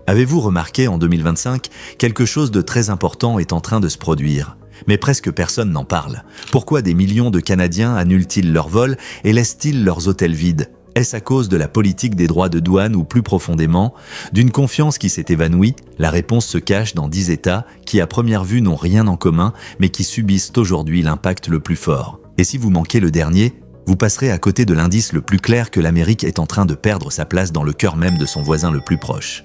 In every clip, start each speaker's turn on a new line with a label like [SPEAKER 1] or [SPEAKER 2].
[SPEAKER 1] Avez-vous remarqué en 2025, quelque chose de très important est en train de se produire? Mais presque personne n'en parle. Pourquoi des millions de Canadiens annulent-ils leurs vols et laissent-ils leurs hôtels vides? Est-ce à cause de la politique des droits de douane ou plus profondément, d'une confiance qui s'est évanouie? La réponse se cache dans 10 États qui à première vue n'ont rien en commun mais qui subissent aujourd'hui l'impact le plus fort. Et si vous manquez le dernier, vous passerez à côté de l'indice le plus clair que l'Amérique est en train de perdre sa place dans le cœur même de son voisin le plus proche.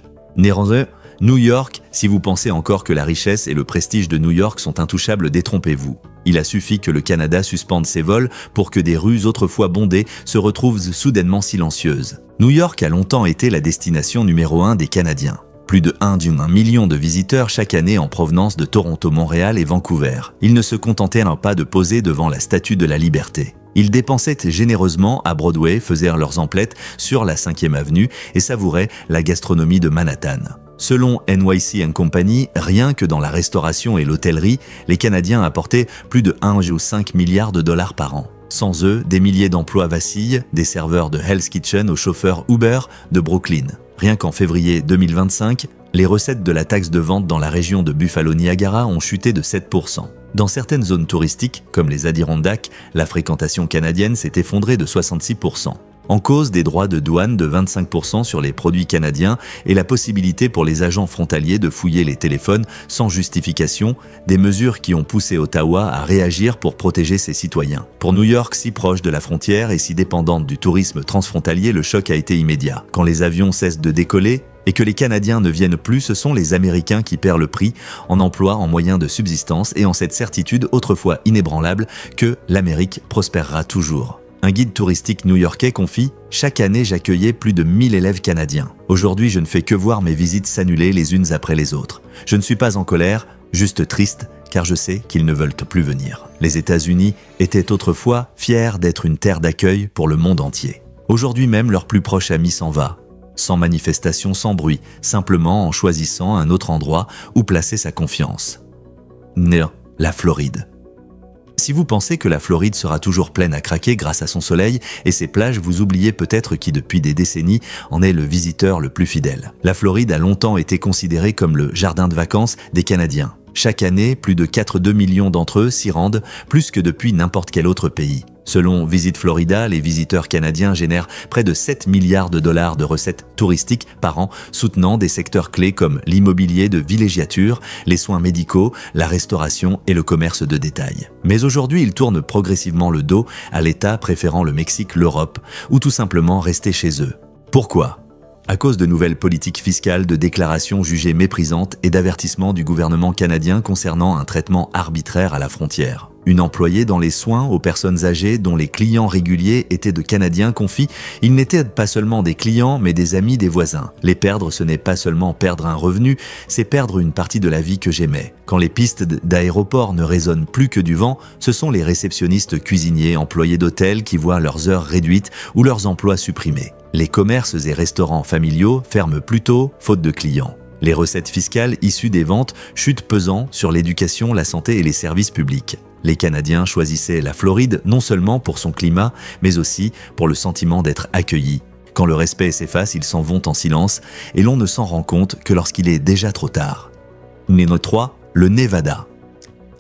[SPEAKER 1] New York, si vous pensez encore que la richesse et le prestige de New York sont intouchables, détrompez-vous. Il a suffi que le Canada suspende ses vols pour que des rues autrefois bondées se retrouvent soudainement silencieuses. New York a longtemps été la destination numéro 1 des Canadiens. Plus de 1,1 million de visiteurs chaque année en provenance de Toronto, Montréal et Vancouver. Ils ne se contentaient pas de poser devant la Statue de la Liberté. Ils dépensaient généreusement à Broadway, faisaient leurs emplettes sur la 5e avenue et savouraient la gastronomie de Manhattan. Selon NYC & Company, rien que dans la restauration et l'hôtellerie, les Canadiens apportaient plus de 1,5 milliard de dollars par an. Sans eux, des milliers d'emplois vacillent, des serveurs de Hell's Kitchen aux chauffeurs Uber de Brooklyn. Rien qu'en février 2025, les recettes de la taxe de vente dans la région de Buffalo-Niagara ont chuté de 7%. Dans certaines zones touristiques, comme les Adirondacks, la fréquentation canadienne s'est effondrée de 66%. En cause des droits de douane de 25% sur les produits canadiens et la possibilité pour les agents frontaliers de fouiller les téléphones sans justification, des mesures qui ont poussé Ottawa à réagir pour protéger ses citoyens. Pour New York, si proche de la frontière et si dépendante du tourisme transfrontalier, le choc a été immédiat. Quand les avions cessent de décoller et que les Canadiens ne viennent plus, ce sont les Américains qui perdent le prix en emploi, en moyens de subsistance et en cette certitude autrefois inébranlable que l'Amérique prospérera toujours. Un guide touristique new-yorkais confie « Chaque année, j'accueillais plus de 1000 élèves canadiens. Aujourd'hui, je ne fais que voir mes visites s'annuler les unes après les autres. Je ne suis pas en colère, juste triste, car je sais qu'ils ne veulent plus venir. » Les États-Unis étaient autrefois fiers d'être une terre d'accueil pour le monde entier. Aujourd'hui même, leur plus proche ami s'en va. Sans manifestation, sans bruit, simplement en choisissant un autre endroit où placer sa confiance. La Floride. Si vous pensez que la Floride sera toujours pleine à craquer grâce à son soleil et ses plages, vous oubliez peut-être qui depuis des décennies en est le visiteur le plus fidèle. La Floride a longtemps été considérée comme le jardin de vacances des Canadiens. Chaque année, plus de 4,2 millions d'entre eux s'y rendent, plus que depuis n'importe quel autre pays. Selon Visit Florida, les visiteurs canadiens génèrent près de 7 milliards de dollars de recettes touristiques par an, soutenant des secteurs clés comme l'immobilier de villégiature, les soins médicaux, la restauration et le commerce de détail. Mais aujourd'hui, ils tournent progressivement le dos à l'État, préférant le Mexique, l'Europe, ou tout simplement rester chez eux. Pourquoi ? À cause de nouvelles politiques fiscales, de déclarations jugées méprisantes et d'avertissements du gouvernement canadien concernant un traitement arbitraire à la frontière. Une employée dans les soins aux personnes âgées dont les clients réguliers étaient de Canadiens confie « Ils n'étaient pas seulement des clients mais des amis des voisins. Les perdre, ce n'est pas seulement perdre un revenu, c'est perdre une partie de la vie que j'aimais. Quand les pistes d'aéroport ne résonnent plus que du vent, ce sont les réceptionnistes cuisiniers, employés d'hôtels qui voient leurs heures réduites ou leurs emplois supprimés. Les commerces et restaurants familiaux ferment plus tôt, faute de clients. Les recettes fiscales issues des ventes chutent pesant sur l'éducation, la santé et les services publics. Les Canadiens choisissaient la Floride non seulement pour son climat, mais aussi pour le sentiment d'être accueillis. Quand le respect s'efface, ils s'en vont en silence et l'on ne s'en rend compte que lorsqu'il est déjà trop tard. Numéro 3, le Nevada.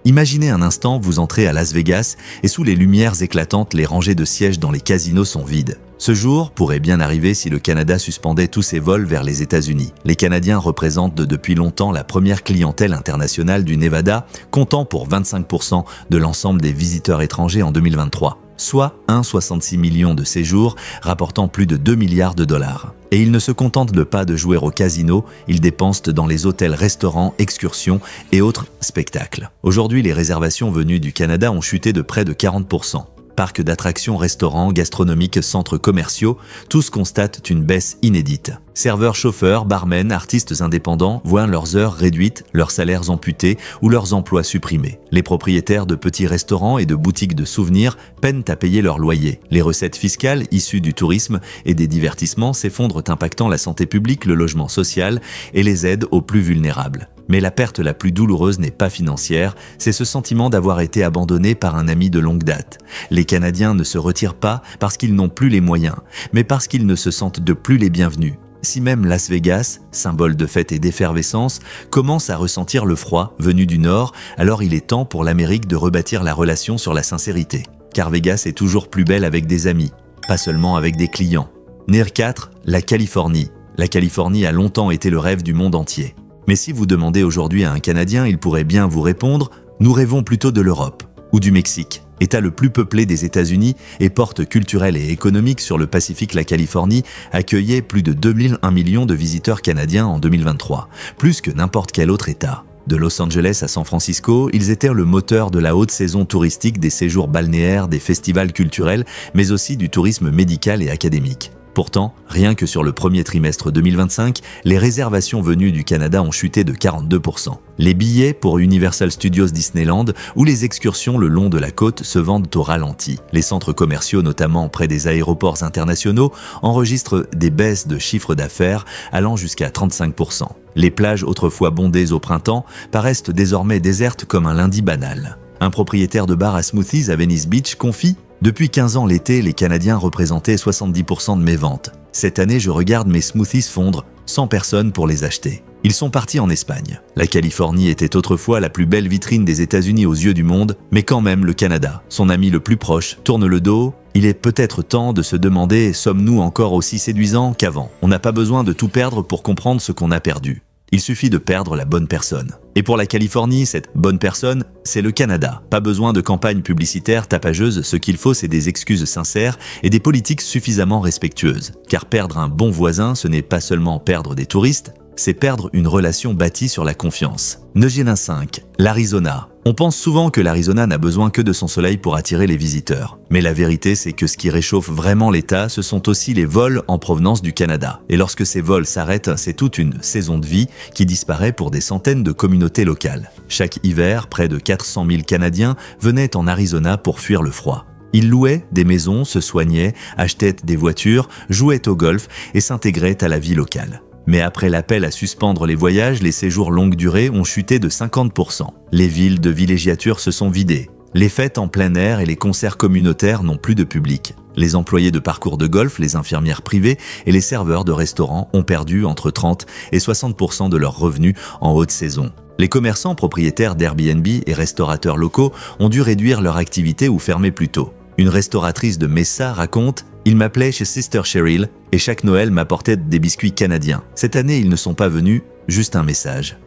[SPEAKER 1] Imaginez un instant, vous entrez à Las Vegas et sous les lumières éclatantes, les rangées de sièges dans les casinos sont vides. Ce jour pourrait bien arriver si le Canada suspendait tous ses vols vers les États-Unis. Les Canadiens représentent depuis longtemps la première clientèle internationale du Nevada, comptant pour 25% de l'ensemble des visiteurs étrangers en 2023, soit 1,66 million de séjours, rapportant plus de 2 milliards de dollars. Et ils ne se contentent pas de jouer au casino, ils dépensent dans les hôtels, restaurants, excursions et autres spectacles. Aujourd'hui, les réservations venues du Canada ont chuté de près de 40%. Parcs d'attractions, restaurants, gastronomiques, centres commerciaux, tous constatent une baisse inédite. Serveurs, chauffeurs, barmen, artistes indépendants voient leurs heures réduites, leurs salaires amputés ou leurs emplois supprimés. Les propriétaires de petits restaurants et de boutiques de souvenirs peinent à payer leur loyer. Les recettes fiscales issues du tourisme et des divertissements s'effondrent, impactant la santé publique, le logement social et les aides aux plus vulnérables. Mais la perte la plus douloureuse n'est pas financière, c'est ce sentiment d'avoir été abandonné par un ami de longue date. Les Canadiens ne se retirent pas parce qu'ils n'ont plus les moyens, mais parce qu'ils ne se sentent plus les bienvenus. Si même Las Vegas, symbole de fête et d'effervescence, commence à ressentir le froid venu du Nord, alors il est temps pour l'Amérique de rebâtir la relation sur la sincérité. Car Vegas est toujours plus belle avec des amis, pas seulement avec des clients. Numéro 4, la Californie. La Californie a longtemps été le rêve du monde entier. Mais si vous demandez aujourd'hui à un Canadien, il pourrait bien vous répondre « Nous rêvons plutôt de l'Europe ou du Mexique ». État le plus peuplé des États-Unis et porte culturelle et économique sur le Pacifique, la Californie accueillait plus de 2,1 millions de visiteurs canadiens en 2023, plus que n'importe quel autre État. De Los Angeles à San Francisco, ils étaient le moteur de la haute saison touristique, des séjours balnéaires, des festivals culturels, mais aussi du tourisme médical et académique. Pourtant, rien que sur le premier trimestre 2025, les réservations venues du Canada ont chuté de 42%. Les billets pour Universal Studios Disneyland ou les excursions le long de la côte se vendent au ralenti. Les centres commerciaux, notamment près des aéroports internationaux, enregistrent des baisses de chiffre d'affaires allant jusqu'à 35%. Les plages autrefois bondées au printemps paraissent désormais désertes comme un lundi banal. Un propriétaire de bar à smoothies à Venice Beach confie: « Depuis 15 ans l'été, les Canadiens représentaient 70% de mes ventes. Cette année, je regarde mes smoothies fondre, sans personne pour les acheter. » Ils sont partis en Espagne. La Californie était autrefois la plus belle vitrine des États-Unis aux yeux du monde, mais quand même le Canada, son ami le plus proche, tourne le dos. Il est peut-être temps de se demander: sommes-nous encore aussi séduisants qu'avant? On n'a pas besoin de tout perdre pour comprendre ce qu'on a perdu. Il suffit de perdre la bonne personne. Et pour la Californie, cette bonne personne, c'est le Canada. Pas besoin de campagnes publicitaires tapageuses, ce qu'il faut, c'est des excuses sincères et des politiques suffisamment respectueuses. Car perdre un bon voisin, ce n'est pas seulement perdre des touristes, c'est perdre une relation bâtie sur la confiance. Numéro 5, l'Arizona. On pense souvent que l'Arizona n'a besoin que de son soleil pour attirer les visiteurs. Mais la vérité, c'est que ce qui réchauffe vraiment l'État, ce sont aussi les vols en provenance du Canada. Et lorsque ces vols s'arrêtent, c'est toute une saison de vie qui disparaît pour des centaines de communautés locales. Chaque hiver, près de 400 000 Canadiens venaient en Arizona pour fuir le froid. Ils louaient des maisons, se soignaient, achetaient des voitures, jouaient au golf et s'intégraient à la vie locale. Mais après l'appel à suspendre les voyages, les séjours longue durée ont chuté de 50%. Les villes de villégiature se sont vidées. Les fêtes en plein air et les concerts communautaires n'ont plus de public. Les employés de parcours de golf, les infirmières privées et les serveurs de restaurants ont perdu entre 30 et 60% de leurs revenus en haute saison. Les commerçants propriétaires d'Airbnb et restaurateurs locaux ont dû réduire leur activité ou fermer plus tôt. Une restauratrice de Mesa raconte: « Ils m'appelaient chez Sister Cheryl et chaque Noël m'apportait des biscuits canadiens. Cette année, ils ne sont pas venus, juste un message. »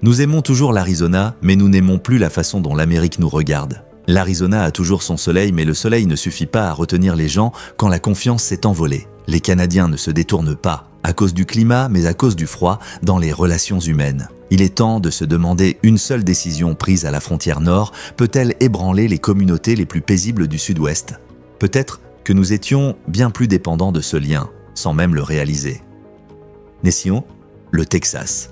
[SPEAKER 1] Nous aimons toujours l'Arizona, mais nous n'aimons plus la façon dont l'Amérique nous regarde. L'Arizona a toujours son soleil, mais le soleil ne suffit pas à retenir les gens quand la confiance s'est envolée. Les Canadiens ne se détournent pas, à cause du climat, mais à cause du froid, dans les relations humaines. Il est temps de se demander: une seule décision prise à la frontière nord peut-elle ébranler les communautés les plus paisibles du sud-ouest? Peut-être que nous étions bien plus dépendants de ce lien, sans même le réaliser. Naissons, le Texas.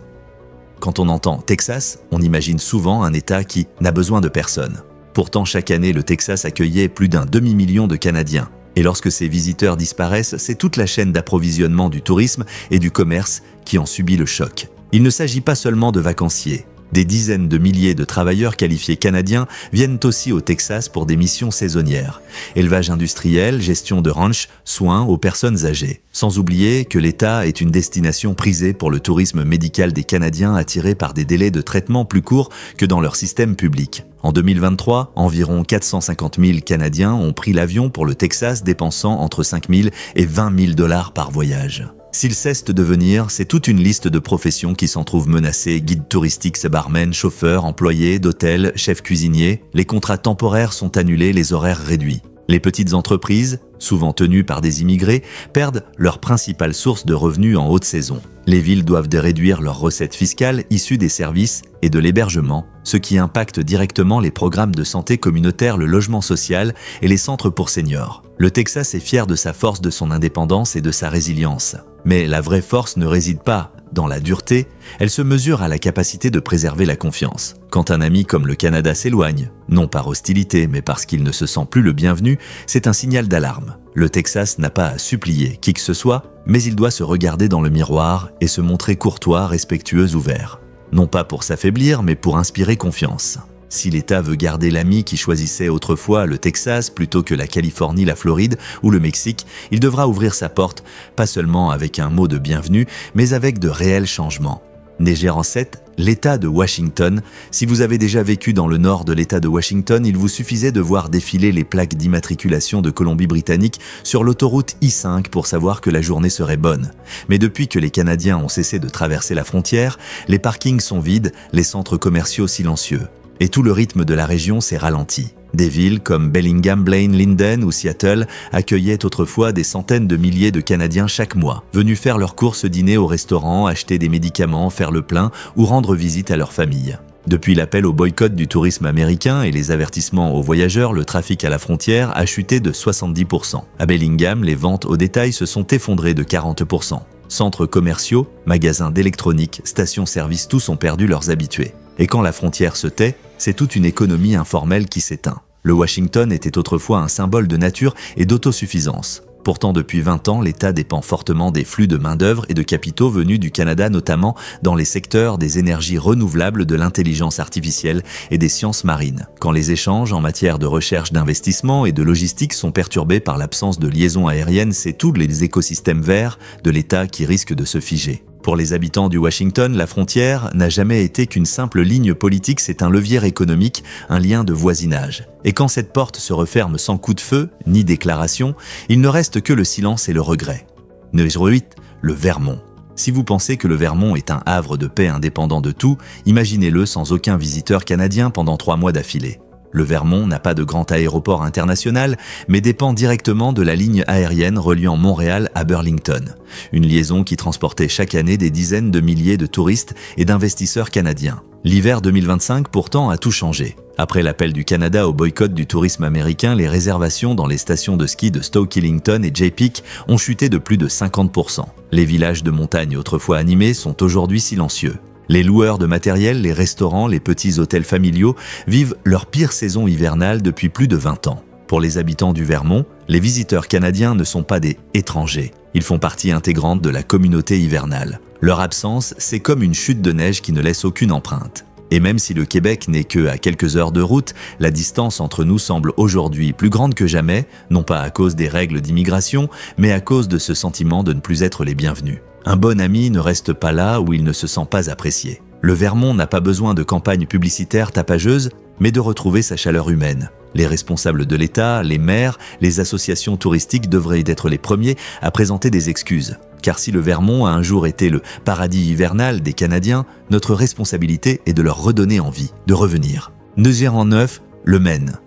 [SPEAKER 1] Quand on entend Texas, on imagine souvent un État qui n'a besoin de personne. Pourtant, chaque année, le Texas accueillait plus d'un demi-million de Canadiens. Et lorsque ces visiteurs disparaissent, c'est toute la chaîne d'approvisionnement du tourisme et du commerce qui en subit le choc. Il ne s'agit pas seulement de vacanciers. Des dizaines de milliers de travailleurs qualifiés canadiens viennent aussi au Texas pour des missions saisonnières. Élevage industriel, gestion de ranch, soins aux personnes âgées. Sans oublier que l'État est une destination prisée pour le tourisme médical des Canadiens attirés par des délais de traitement plus courts que dans leur système public. En 2023, environ 450 000 Canadiens ont pris l'avion pour le Texas, dépensant entre 5 000 et 20 000 $ par voyage. S'ils cessent de venir, c'est toute une liste de professions qui s'en trouvent menacées: guide touristique, barman, chauffeur, employé d'hôtel, chef cuisinier. Les contrats temporaires sont annulés, les horaires réduits. Les petites entreprises, souvent tenues par des immigrés, perdent leur principale source de revenus en haute saison. Les villes doivent réduire leurs recettes fiscales issues des services et de l'hébergement, ce qui impacte directement les programmes de santé communautaire, le logement social et les centres pour seniors. Le Texas est fier de sa force, de son indépendance et de sa résilience. Mais la vraie force ne réside pas dans la dureté, elle se mesure à la capacité de préserver la confiance. Quand un ami comme le Canada s'éloigne, non par hostilité mais parce qu'il ne se sent plus le bienvenu, c'est un signal d'alarme. Le Texas n'a pas à supplier qui que ce soit, mais il doit se regarder dans le miroir et se montrer courtois, respectueux, ouvert. Non pas pour s'affaiblir, mais pour inspirer confiance. Si l'État veut garder l'ami qui choisissait autrefois le Texas plutôt que la Californie, la Floride ou le Mexique, il devra ouvrir sa porte, pas seulement avec un mot de bienvenue, mais avec de réels changements. Négère en 7, l'État de Washington. Si vous avez déjà vécu dans le nord de l'État de Washington, il vous suffisait de voir défiler les plaques d'immatriculation de Colombie-Britannique sur l'autoroute I-5 pour savoir que la journée serait bonne. Mais depuis que les Canadiens ont cessé de traverser la frontière, les parkings sont vides, les centres commerciaux silencieux. Et tout le rythme de la région s'est ralenti. Des villes comme Bellingham, Blaine, Linden ou Seattle accueillaient autrefois des centaines de milliers de Canadiens chaque mois, venus faire leurs courses, dîner au restaurant, acheter des médicaments, faire le plein ou rendre visite à leur famille. Depuis l'appel au boycott du tourisme américain et les avertissements aux voyageurs, le trafic à la frontière a chuté de 70%. À Bellingham, les ventes au détail se sont effondrées de 40%. Centres commerciaux, magasins d'électronique, stations-service, tous ont perdu leurs habitués. Et quand la frontière se tait, c'est toute une économie informelle qui s'éteint. Le Washington était autrefois un symbole de nature et d'autosuffisance. Pourtant, depuis 20 ans, l'État dépend fortement des flux de main-d'œuvre et de capitaux venus du Canada, notamment dans les secteurs des énergies renouvelables, de l'intelligence artificielle et des sciences marines. Quand les échanges en matière de recherche, d'investissement et de logistique sont perturbés par l'absence de liaisons aériennes, c'est tous les écosystèmes verts de l'État qui risquent de se figer. Pour les habitants du Washington, la frontière n'a jamais été qu'une simple ligne politique, c'est un levier économique, un lien de voisinage. Et quand cette porte se referme sans coup de feu, ni déclaration, il ne reste que le silence et le regret. Numéro 8, le Vermont. Si vous pensez que le Vermont est un havre de paix indépendant de tout, imaginez-le sans aucun visiteur canadien pendant 3 mois d'affilée. Le Vermont n'a pas de grand aéroport international, mais dépend directement de la ligne aérienne reliant Montréal à Burlington. Une liaison qui transportait chaque année des dizaines de milliers de touristes et d'investisseurs canadiens. L'hiver 2025 pourtant a tout changé. Après l'appel du Canada au boycott du tourisme américain, les réservations dans les stations de ski de Stoke-Illington et Jay Peak ont chuté de plus de 50%. Les villages de montagne autrefois animés sont aujourd'hui silencieux. Les loueurs de matériel, les restaurants, les petits hôtels familiaux vivent leur pire saison hivernale depuis plus de 20 ans. Pour les habitants du Vermont, les visiteurs canadiens ne sont pas des étrangers. Ils font partie intégrante de la communauté hivernale. Leur absence, c'est comme une chute de neige qui ne laisse aucune empreinte. Et même si le Québec n'est que à quelques heures de route, la distance entre nous semble aujourd'hui plus grande que jamais, non pas à cause des règles d'immigration, mais à cause de ce sentiment de ne plus être les bienvenus. Un bon ami ne reste pas là où il ne se sent pas apprécié. Le Vermont n'a pas besoin de campagnes publicitaires tapageuses, mais de retrouver sa chaleur humaine. Les responsables de l'État, les maires, les associations touristiques devraient être les premiers à présenter des excuses. Car si le Vermont a un jour été le paradis hivernal des Canadiens, notre responsabilité est de leur redonner envie, de revenir. Numéro 9, le Maine.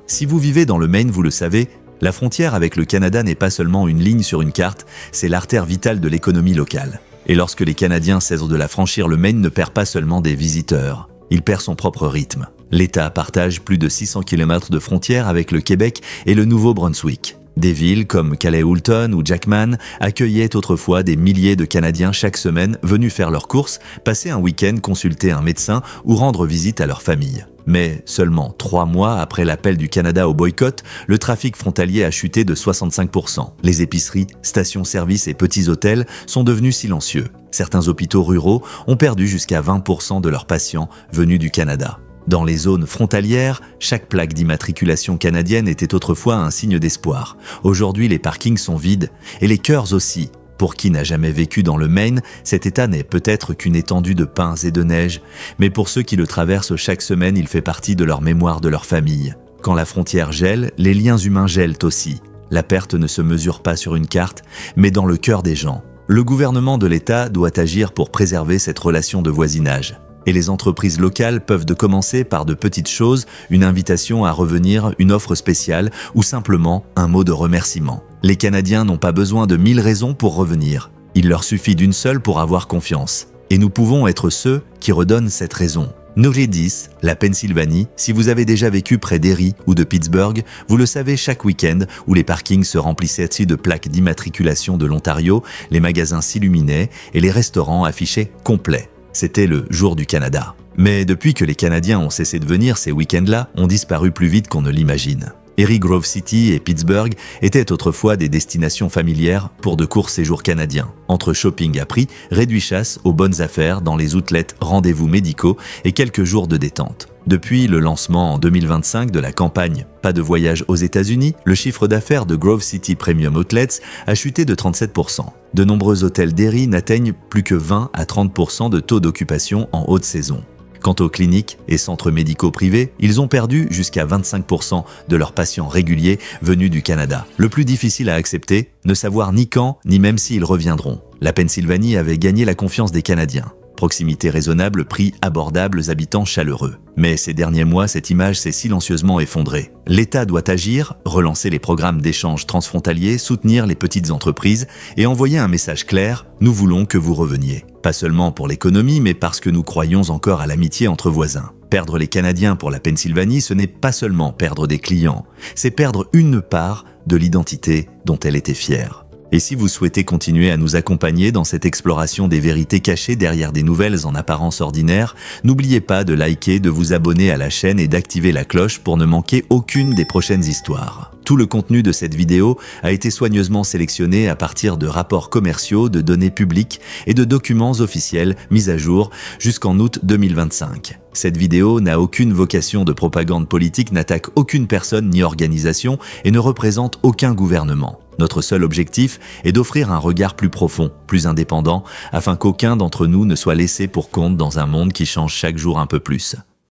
[SPEAKER 1] Si vous vivez dans le Maine, vous le savez, la frontière avec le Canada n'est pas seulement une ligne sur une carte, c'est l'artère vitale de l'économie locale. Et lorsque les Canadiens cessent de la franchir, le Maine ne perd pas seulement des visiteurs, il perd son propre rythme. L'État partage plus de 600 km de frontières avec le Québec et le Nouveau-Brunswick. Des villes comme Calais-Houlton ou Jackman accueillaient autrefois des milliers de Canadiens chaque semaine venus faire leurs courses, passer un week-end, consulter un médecin ou rendre visite à leur famille. Mais seulement 3 mois après l'appel du Canada au boycott, le trafic frontalier a chuté de 65%. Les épiceries, stations-service et petits hôtels sont devenus silencieux. Certains hôpitaux ruraux ont perdu jusqu'à 20% de leurs patients venus du Canada. Dans les zones frontalières, chaque plaque d'immatriculation canadienne était autrefois un signe d'espoir. Aujourd'hui, les parkings sont vides, et les cœurs aussi. Pour qui n'a jamais vécu dans le Maine, cet état n'est peut-être qu'une étendue de pins et de neige, mais pour ceux qui le traversent chaque semaine, il fait partie de leur mémoire, de leur famille. Quand la frontière gèle, les liens humains gèlent aussi. La perte ne se mesure pas sur une carte, mais dans le cœur des gens. Le gouvernement de l'État doit agir pour préserver cette relation de voisinage. Et les entreprises locales peuvent de commencer par de petites choses, une invitation à revenir, une offre spéciale ou simplement un mot de remerciement. Les Canadiens n'ont pas besoin de 1000 raisons pour revenir. Il leur suffit d'une seule pour avoir confiance. Et nous pouvons être ceux qui redonnent cette raison. Numéro 10, la Pennsylvanie. Si vous avez déjà vécu près d'Erie ou de Pittsburgh, vous le savez, chaque week-end où les parkings se remplissaient de plaques d'immatriculation de l'Ontario, les magasins s'illuminaient et les restaurants affichaient complets. C'était le jour du Canada. Mais depuis que les Canadiens ont cessé de venir, ces week-ends-là ont disparu plus vite qu'on ne l'imagine. Erie, Grove City et Pittsburgh étaient autrefois des destinations familières pour de courts séjours canadiens. Entre shopping à prix, réduit chasse aux bonnes affaires dans les outlets, rendez-vous médicaux et quelques jours de détente. Depuis le lancement en 2025 de la campagne Pas de voyage aux États-Unis, le chiffre d'affaires de Grove City Premium Outlets a chuté de 37%. De nombreux hôtels Derry n'atteignent plus que 20 à 30% de taux d'occupation en haute saison. Quant aux cliniques et centres médicaux privés, ils ont perdu jusqu'à 25% de leurs patients réguliers venus du Canada. Le plus difficile à accepter, ne savoir ni quand, ni même s'ils reviendront. La Pennsylvanie avait gagné la confiance des Canadiens. Proximité raisonnable, prix abordables, habitants chaleureux. Mais ces derniers mois, cette image s'est silencieusement effondrée. L'État doit agir, relancer les programmes d'échange transfrontaliers, soutenir les petites entreprises et envoyer un message clair « Nous voulons que vous reveniez ». Pas seulement pour l'économie, mais parce que nous croyons encore à l'amitié entre voisins. Perdre les Canadiens pour la Pennsylvanie, ce n'est pas seulement perdre des clients, c'est perdre une part de l'identité dont elle était fière. Et si vous souhaitez continuer à nous accompagner dans cette exploration des vérités cachées derrière des nouvelles en apparence ordinaires, n'oubliez pas de liker, de vous abonner à la chaîne et d'activer la cloche pour ne manquer aucune des prochaines histoires. Tout le contenu de cette vidéo a été soigneusement sélectionné à partir de rapports commerciaux, de données publiques et de documents officiels mis à jour jusqu'en août 2025. Cette vidéo n'a aucune vocation de propagande politique, n'attaque aucune personne ni organisation et ne représente aucun gouvernement. Notre seul objectif est d'offrir un regard plus profond, plus indépendant, afin qu'aucun d'entre nous ne soit laissé pour compte dans un monde qui change chaque jour un peu plus.